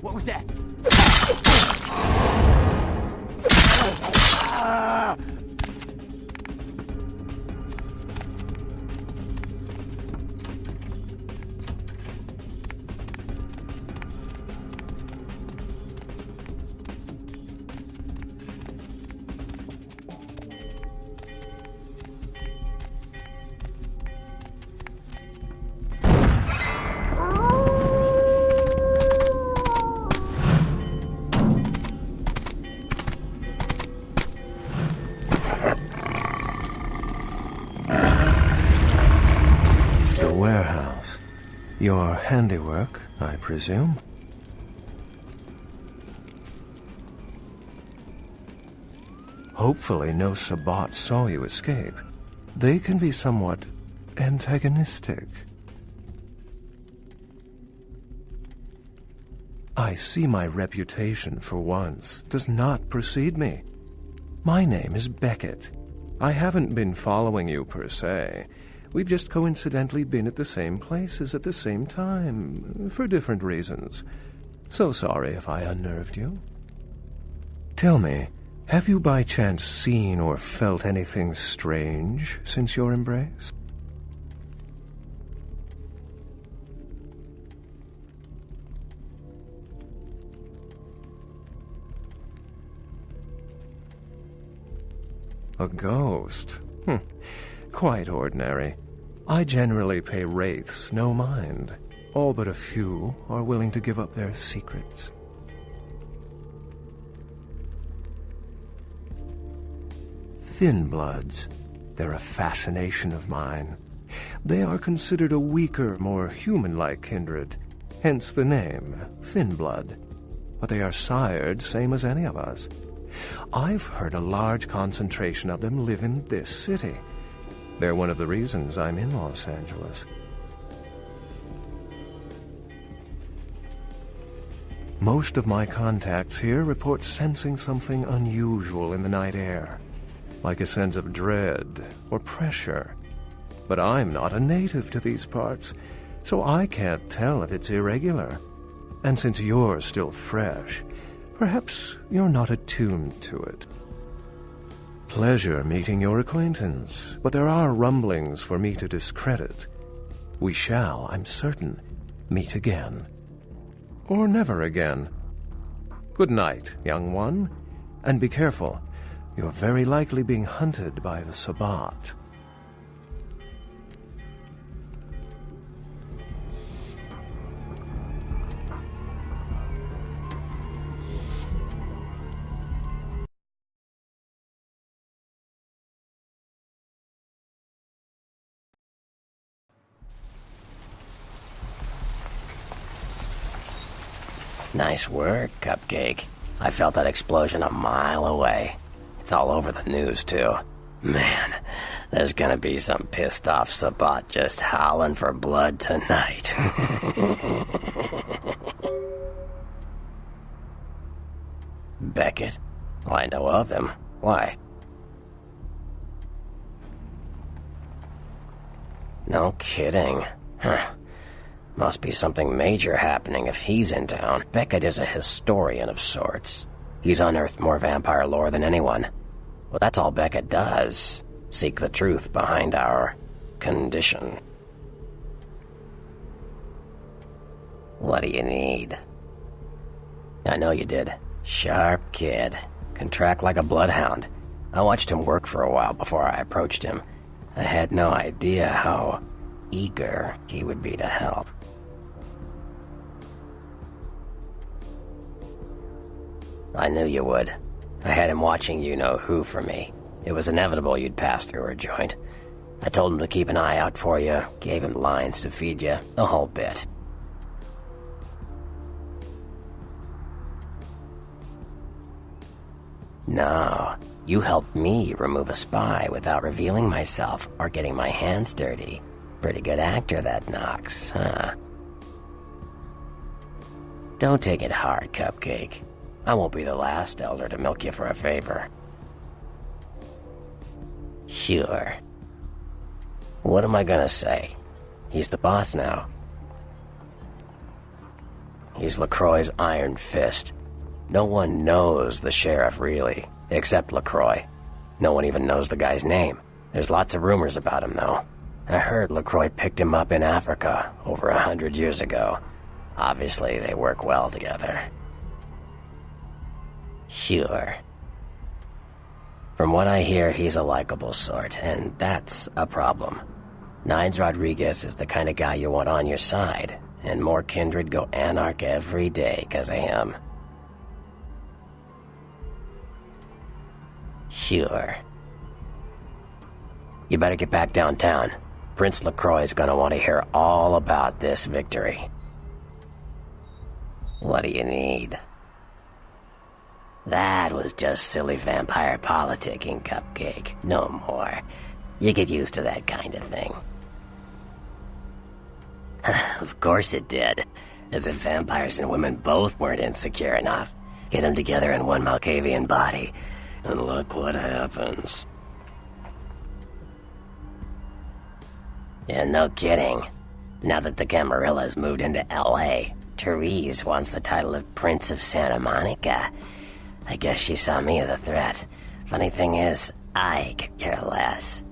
What was that? Warehouse. Your handiwork, I presume? Hopefully no Sabbat saw you escape. They can be somewhat antagonistic. I see my reputation, for once, does not precede me. My name is Beckett. I haven't been following you per se. We've just coincidentally been at the same places at the same time, for different reasons. So sorry if I unnerved you. Tell me, have you by chance seen or felt anything strange since your embrace? A ghost? Quite ordinary. I generally pay wraiths no mind. All but a few are willing to give up their secrets. Thin bloods. They're a fascination of mine. They are considered a weaker, more human-like kindred, hence the name, Thin Blood. But they are sired same as any of us. I've heard a large concentration of them live in this city. They're one of the reasons I'm in Los Angeles. Most of my contacts here report sensing something unusual in the night air, like a sense of dread or pressure. But I'm not a native to these parts, so I can't tell if it's irregular. And since you're still fresh, perhaps you're not attuned to it. Pleasure meeting your acquaintance, but there are rumblings for me to discredit. We shall, I'm certain, meet again. Or never again. Good night, young one, and be careful. You're very likely being hunted by the Sabbat. Nice work, Cupcake. I felt that explosion a mile away. It's all over the news, too. Man, There's gonna be some pissed off Sabbat just howling for blood tonight. Beckett? Well, I know of him. Why? No kidding. Huh. Must be something major happening if he's in town. Beckett is a historian of sorts. He's unearthed more vampire lore than anyone. Well, that's all Beckett does. Seek the truth behind our condition. What do you need? I know you did. Sharp kid. Can track like a bloodhound. I watched him work for a while before I approached him. I had no idea how eager he would be to help. I knew you would. I had him watching you-know-who for me. It was inevitable you'd pass through her joint. I told him to keep an eye out for you, gave him lines to feed you, the whole bit. No, you helped me remove a spy without revealing myself or getting my hands dirty. Pretty good actor, that Knox, huh? Don't take it hard, Cupcake. I won't be the last elder to milk you for a favor. Sure. What am I gonna say? He's the boss now. He's LaCroix's iron fist. No one knows the sheriff, really, except LaCroix. No one even knows the guy's name. There's lots of rumors about him, though. I heard LaCroix picked him up in Africa over 100 years ago. Obviously, they work well together. Sure. From what I hear, he's a likable sort, and that's a problem. Nines Rodriguez is the kind of guy you want on your side, and more kindred go anarch every day 'cause of him. Sure. You better get back downtown. Prince LaCroix's gonna want to hear all about this victory. What do you need? That was just silly vampire politicking, Cupcake. No more. You get used to that kind of thing. Of course it did. As if vampires and women both weren't insecure enough. Get them together in one Malkavian body, and look what happens. Yeah, no kidding. Now that the Camarillas moved into L.A., Therese wants the title of Prince of Santa Monica. I guess she saw me as a threat. Funny thing is, I could care less.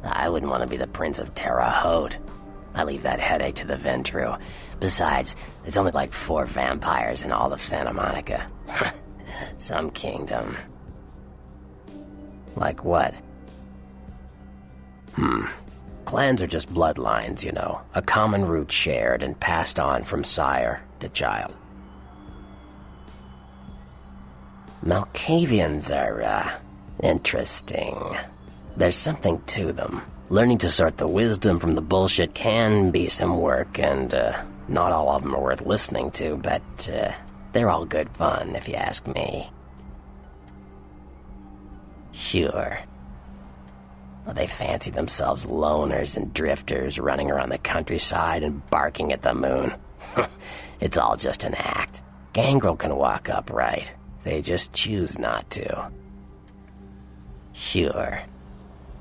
I wouldn't want to be the Prince of Terre Haute. I leave that headache to the Ventru. Besides, there's only like 4 vampires in all of Santa Monica. Some kingdom. Like what? Clans are just bloodlines, you know. A common root shared and passed on from sire to child. Malkavians are, interesting. There's something to them. Learning to sort the wisdom from the bullshit can be some work, and not all of them are worth listening to, but they're all good fun, if you ask me. Sure. Well, they fancy themselves loners and drifters running around the countryside and barking at the moon. It's all just an act. Gangrel can walk upright. They just choose not to. Sure.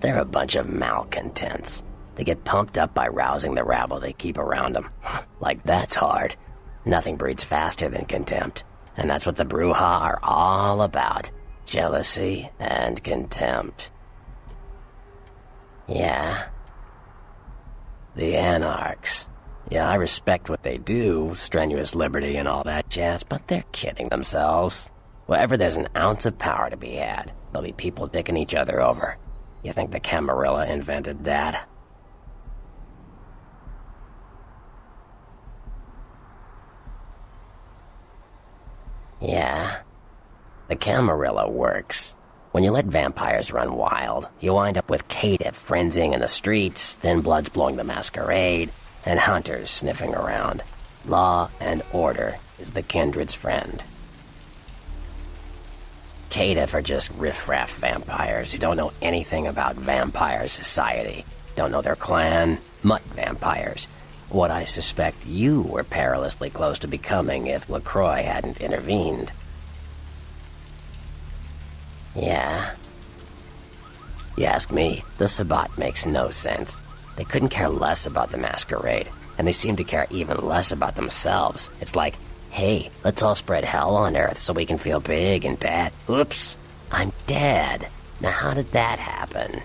They're a bunch of malcontents. They get pumped up by rousing the rabble they keep around them. Like that's hard. Nothing breeds faster than contempt. And that's what the Bruja are all about. Jealousy and contempt. Yeah. The Anarchs. Yeah, I respect what they do, strenuous liberty and all that jazz, but they're kidding themselves. Wherever there's an ounce of power to be had, there'll be people dicking each other over. You think the Camarilla invented that? Yeah. The Camarilla works. When you let vampires run wild, you wind up with caitiff frenzying in the streets, then bloods blowing the Masquerade, and hunters sniffing around. Law and order is the kindred's friend. Caitiff are just riffraff vampires who don't know anything about vampire society. Don't know their clan. Mutt vampires. What I suspect you were perilously close to becoming if LaCroix hadn't intervened. Yeah? You ask me, the Sabbat makes no sense. They couldn't care less about the Masquerade, and they seem to care even less about themselves. It's like, hey, let's all spread hell on Earth so we can feel big and bad. Oops, I'm dead. Now how did that happen?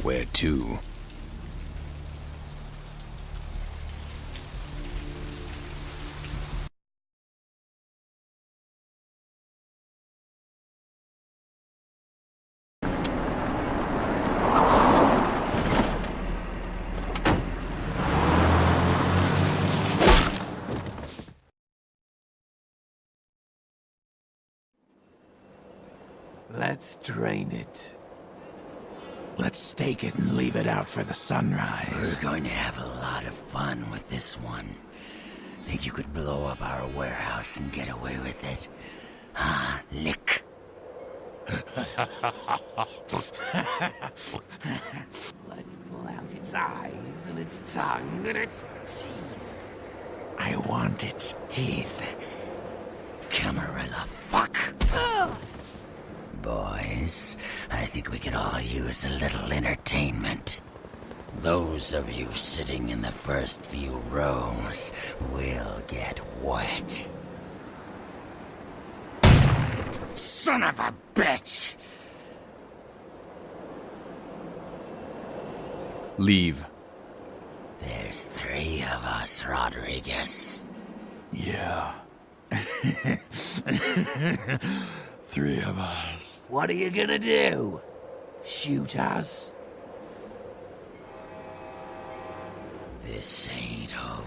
Where to? Let's drain it. Let's stake it and leave it out for the sunrise. We're going to have a lot of fun with this one. Think you could blow up our warehouse and get away with it? Ah, lick. Let's pull out its eyes and its tongue and its teeth. I want its teeth. Camarilla, fuck. Boys, I think we could all use a little entertainment. Those of you sitting in the first few rows will get wet. Son of a bitch! Leave. There's 3 of us, Rodriguez. Yeah. 3 of us. What are you gonna do? Shoot us? This ain't over.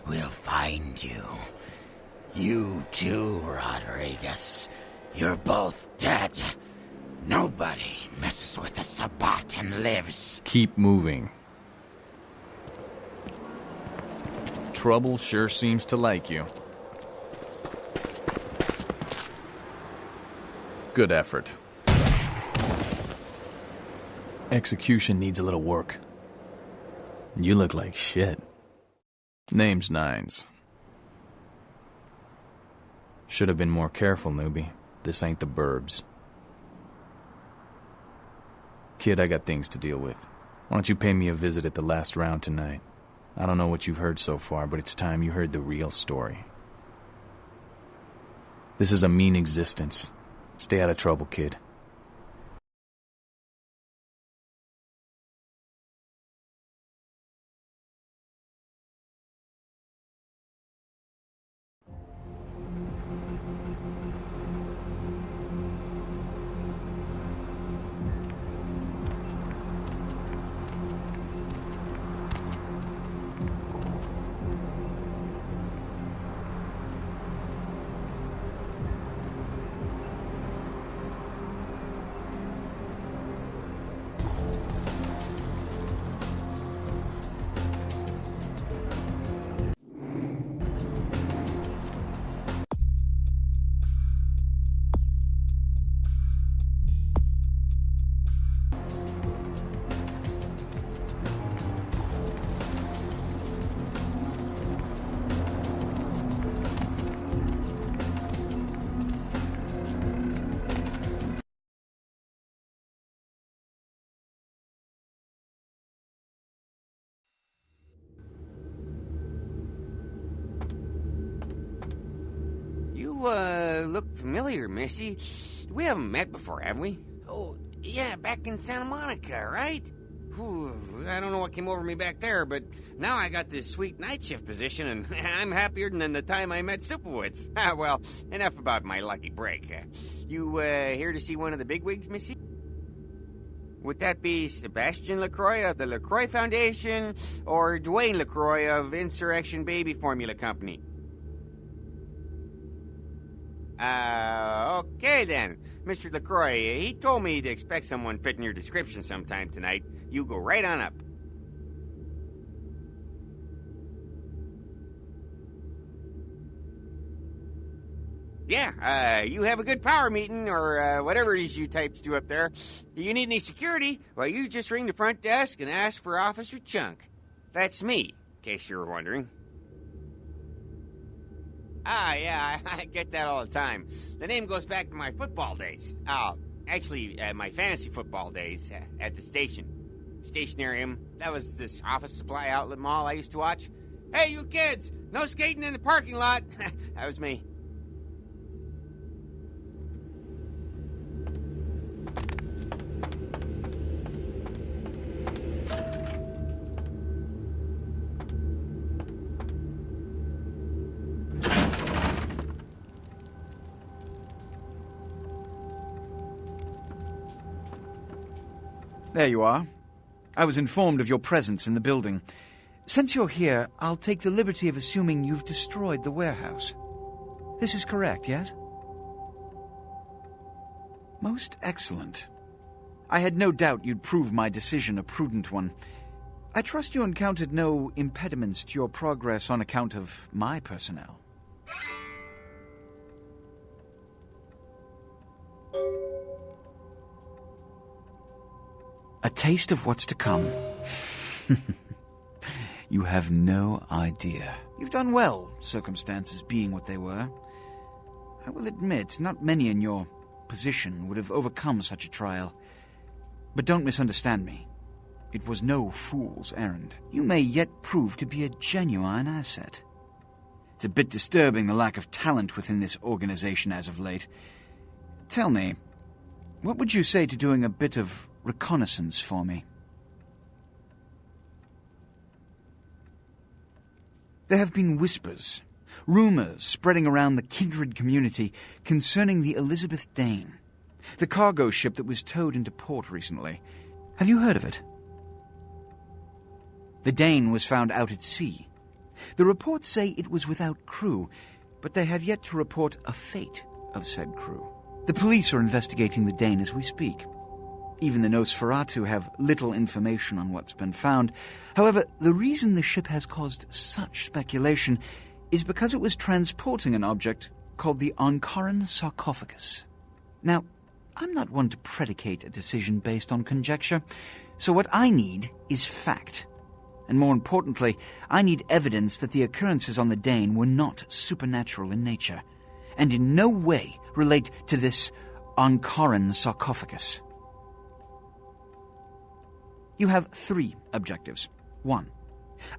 We'll find you. You too, Rodriguez. You're both dead. Nobody messes with the Sabbat and lives. Keep moving. Trouble sure seems to like you. Good effort. Execution needs a little work. You look like shit. Name's Nines. Should have been more careful, newbie. This ain't the burbs. Kid, I got things to deal with. Why don't you pay me a visit at the last round tonight? I don't know what you've heard so far, but it's time you heard the real story. This is a mean existence. Stay out of trouble, kid. Look familiar, Missy. We haven't met before, have we? Oh, yeah, back in Santa Monica, right? Whew, I don't know what came over me back there, but now I got this sweet night shift position, and I'm happier than the time I met Supowitz. Well, enough about my lucky break. You here to see one of the bigwigs, Missy? Would that be Sebastian LaCroix of the LaCroix Foundation, or Dwayne LaCroix of Insurrection Baby Formula Company? Okay then. Mr. LaCroix, he told me to expect someone fitting your description sometime tonight. You go right on up. Yeah, you have a good power meeting, or whatever it is you types do up there. You need any security? Well, you just ring the front desk and ask for Officer Chunk. That's me, in case you were wondering. Yeah, I get that all the time. The name goes back to my football days. Actually, my fantasy football days at the station. Stationarium. That was this office supply outlet mall I used to watch. Hey, you kids! No skating in the parking lot! That was me. There you are. I was informed of your presence in the building. Since you're here, I'll take the liberty of assuming you've destroyed the warehouse. This is correct, yes? Most excellent. I had no doubt you'd prove my decision a prudent one. I trust you encountered no impediments to your progress on account of my personnel. A taste of what's to come. You have no idea. You've done well, circumstances being what they were. I will admit, not many in your position would have overcome such a trial. But don't misunderstand me. It was no fool's errand. You may yet prove to be a genuine asset. It's a bit disturbing, the lack of talent within this organization as of late. Tell me, what would you say to doing a bit of reconnaissance for me? There have been whispers, rumors spreading around the kindred community concerning the Elizabeth Dane, the cargo ship that was towed into port recently. Have you heard of it? The Dane was found out at sea. The reports say it was without crew, but they have yet to report a fate of said crew. The police are investigating the Dane as we speak. Even the Nosferatu have little information on what's been found. However, the reason the ship has caused such speculation is because it was transporting an object called the Ankaran sarcophagus. Now, I'm not one to predicate a decision based on conjecture, so what I need is fact. And more importantly, I need evidence that the occurrences on the Dane were not supernatural in nature, and in no way relate to this Ankaran sarcophagus. You have 3 objectives. 1.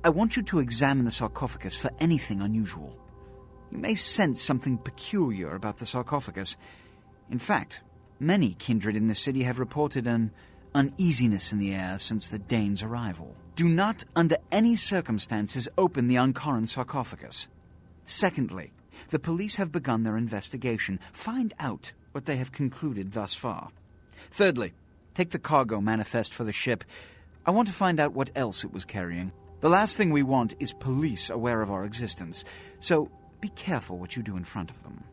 I want you to examine the sarcophagus for anything unusual. You may sense something peculiar about the sarcophagus. In fact, many kindred in the city have reported an uneasiness in the air since the Danes' arrival. Do not, under any circumstances, open the Ankaran sarcophagus. Secondly, the police have begun their investigation. Find out what they have concluded thus far. Thirdly, take the cargo manifest for the ship. I want to find out what else it was carrying. The last thing we want is police aware of our existence, so be careful what you do in front of them.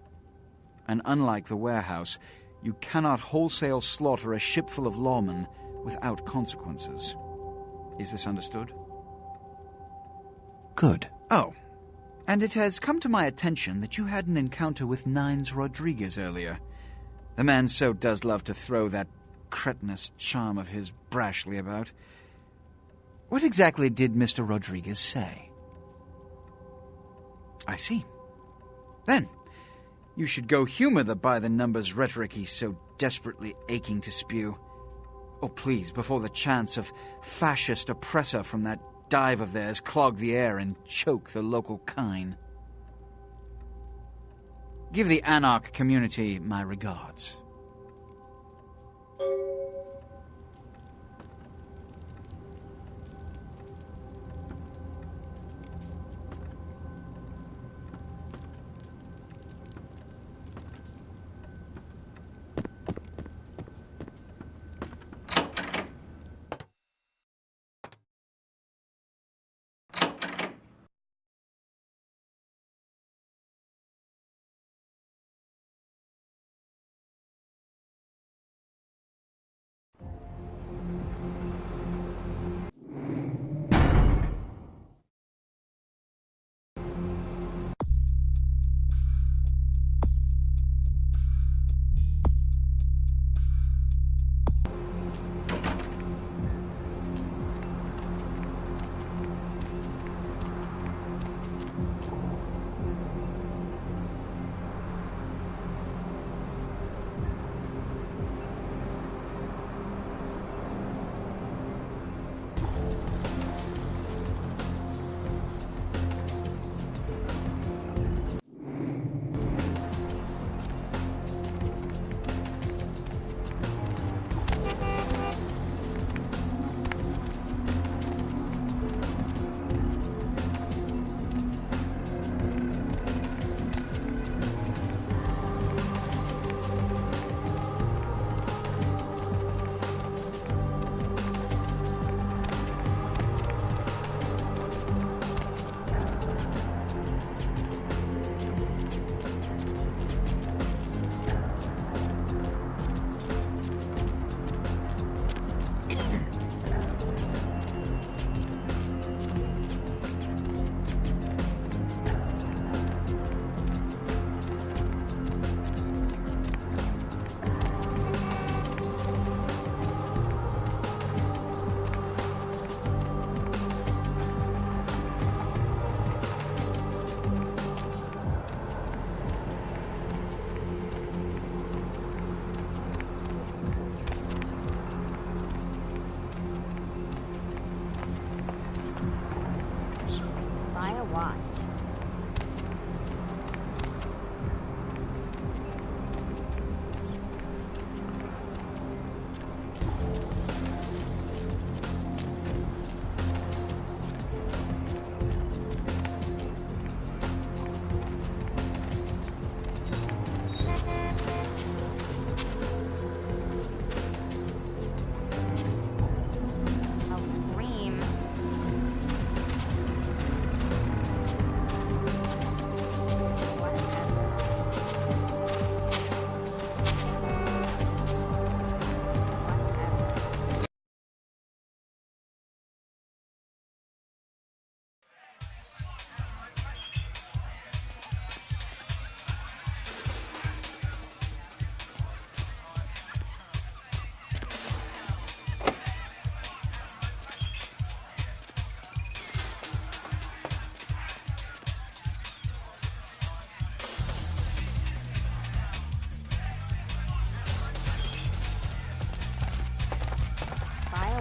And unlike the warehouse, you cannot wholesale slaughter a ship full of lawmen without consequences. Is this understood? Good. Oh, and it has come to my attention that you had an encounter with Nines Rodriguez earlier. The man so does love to throw that cretinous charm of his brashly about. What exactly did Mr. Rodriguez say? I see. Then, you should go humor the by-the-numbers rhetoric he's so desperately aching to spew. Oh, please, before the chance of fascist oppressor from that dive of theirs clog the air and choke the local kine. Give the Anarch community my regards.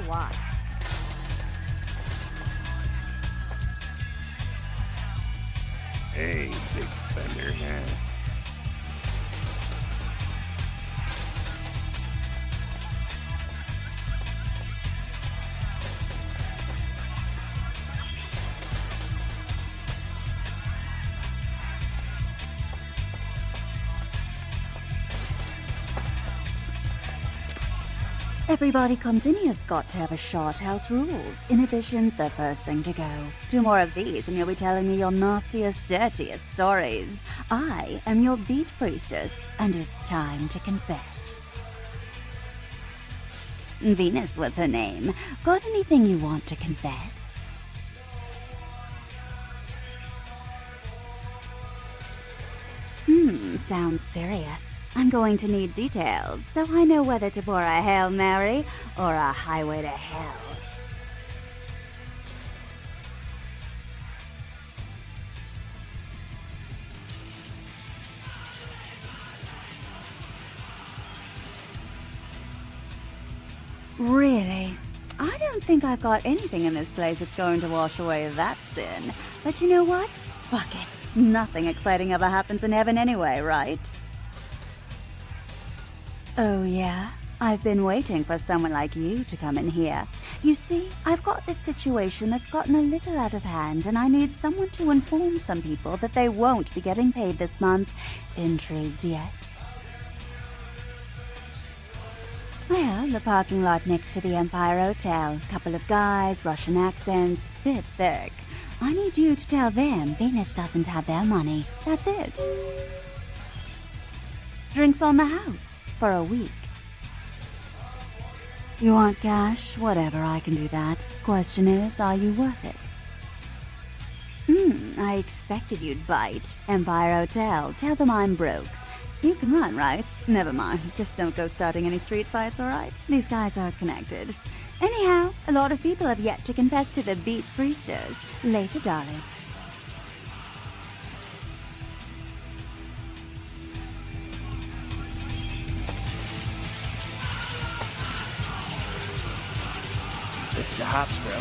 Watch. Hey, big spender. Everybody comes in here's got to have a short house rules. Inhibition's the first thing to go. 2 more of these and you'll be telling me your nastiest, dirtiest stories. I am your beat priestess, and it's time to confess. Venus was her name. Got anything you want to confess? Sounds serious. I'm going to need details, so I know whether to pour a Hail Mary or a highway to hell. Really? I don't think I've got anything in this place that's going to wash away that sin. But you know what? Fuck it. Nothing exciting ever happens in heaven anyway, right? Oh yeah? I've been waiting for someone like you to come in here. You see, I've got this situation that's gotten a little out of hand, and I need someone to inform some people that they won't be getting paid this month. Intrigued yet? Well, the parking lot next to the Empire Hotel. Couple of guys, Russian accents, bit thick. I need you to tell them Venus doesn't have their money. That's it. Drinks on the house for a week. You want cash? Whatever, I can do that. Question is, are you worth it? I expected you'd bite. Empire Hotel. Tell them I'm broke. You can run, right? Never mind. Just don't go starting any street fights, alright? These guys are connected. Anyhow, a lot of people have yet to confess to the beat priestess. Later, darling. It's the hops, bro.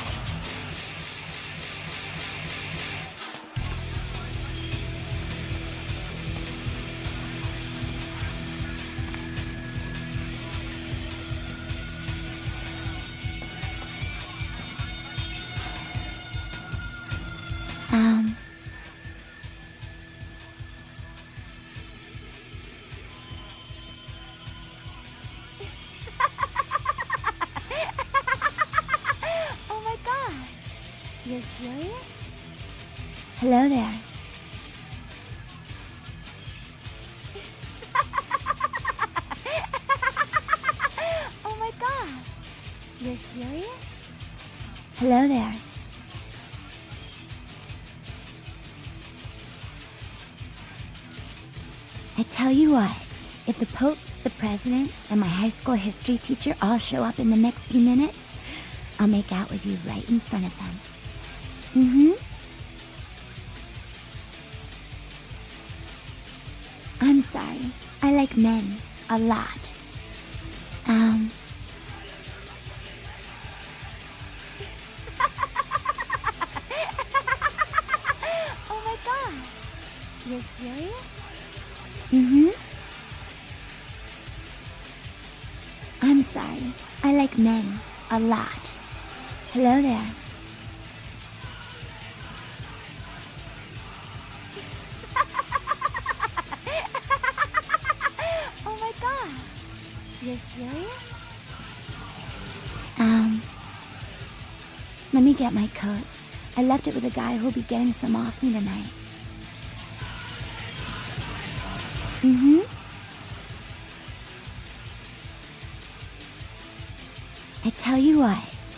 Oh my gosh! You're serious? Hello there. Oh my gosh! You're serious? Hello there. I tell you what, if the Pope, the President, and my high school history teacher all show up in the next few minutes, I'll make out with you right in front of them. I'm sorry. I like men. A lot. Oh my gosh. You're serious? I'm sorry. I like men. A lot. Hello there. Oh my gosh. You're serious? Let me get my coat. I left it with a guy who'll be getting some off me tonight. I tell you what,